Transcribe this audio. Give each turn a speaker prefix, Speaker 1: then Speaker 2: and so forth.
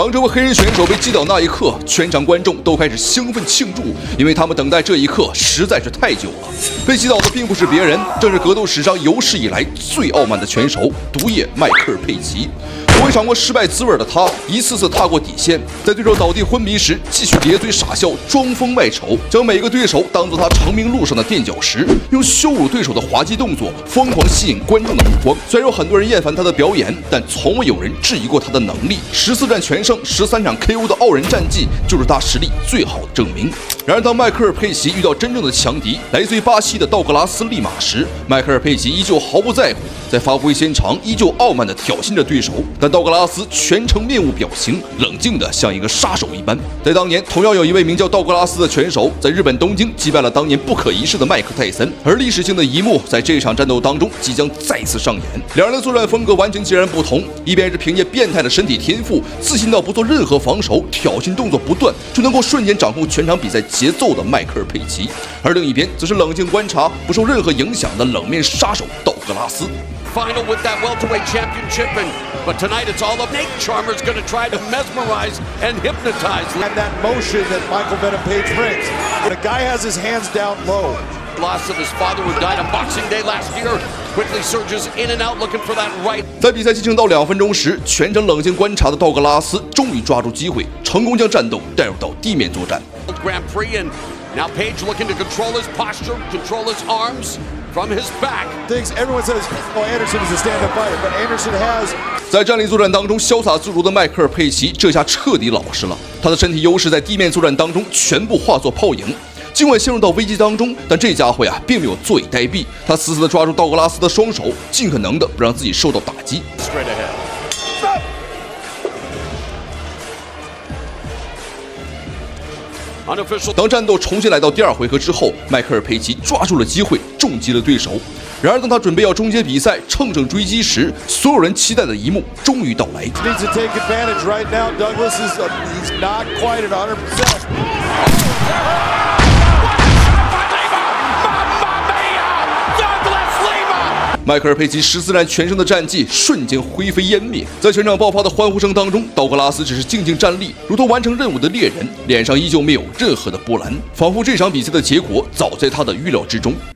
Speaker 1: 当这位黑人选手被击倒那一刻，全场观众都开始兴奋庆祝，因为他们等待这一刻实在是太久了。被击倒的并不是别人，正是格斗史上有史以来最傲慢的拳手——毒液迈克尔·佩奇。未尝过失败滋味的他，一次次踏过底线，在对手倒地昏迷时，继续咧嘴傻笑，装疯卖丑，将每个对手当作他成名路上的垫脚石，用羞辱对手的滑稽动作，疯狂吸引观众的目光。虽然有很多人厌烦他的表演，但从未有人质疑过他的能力。14战全胜、13场 KO 的傲人战绩，就是他实力最好的证明。然而，当迈克尔·佩奇遇到真正的强敌，来自于巴西的道格拉斯·利马时，迈克尔·佩奇依旧毫不在乎，在发挥先长，依旧傲慢地挑衅着对手。但道格拉斯全程面无表情，冷静的像一个杀手一般。在当年，同样有一位名叫道格拉斯的拳手，在日本东京击败了当年不可一世的麦克泰森，而历史性的一幕在这场战斗当中即将再次上演。两人的作战风格完全截然不同，一边是凭借变态的身体天赋，自信到不做任何防守，挑衅动作不断，就能够瞬间掌控全场比赛节奏的迈克尔·佩奇，而另一边则是冷静观察、不受任何影响的冷面杀手道格拉斯。
Speaker 2: Final with that welterweight championship, but tonight it's all up. Nate Charmer's going to try to mesmerize and hypnotize.
Speaker 3: And that motion that Michael Venom Page brings. The guy has his hands down low.
Speaker 2: Loss of his father who died on Boxing Day last year. Quickly surges in and out looking for that right.
Speaker 1: 在比赛进行到2分钟时，全程冷静观察的道格拉斯终于抓住机会，成功将战斗带入到地面作战。
Speaker 2: Grand Prix and now Page looking to control his posture, control his arms. From his back.
Speaker 3: Everyone says, "Oh, Anderson is a stand-up fighter," but Anderson has.
Speaker 1: 在站立作战当中潇洒自如的迈克尔·佩奇，这下彻底老实了。他的身体优势在地面作战当中全部化作泡影。尽管陷入到危机当中，但这家伙呀并没有坐以待毙，他死死地抓住道格拉斯的双手，尽可能的不让自己受到打击。
Speaker 2: Straight ahead.
Speaker 1: 当战斗重新来到第2回合之后，迈克尔·佩奇抓住了机会，重击了对手。然而，当他准备要终结比赛，乘胜追击时，所有人期待的一幕终于到来。
Speaker 3: Needs to take advantage right now. Douglas he's not quite at 100%.
Speaker 1: 迈克尔·佩奇14战全胜的战绩瞬间灰飞烟灭，在全场爆发的欢呼声当中，道格拉斯只是静静站立，如同完成任务的猎人，脸上依旧没有任何的波澜，仿佛这场比赛的结果早在他的预料之中。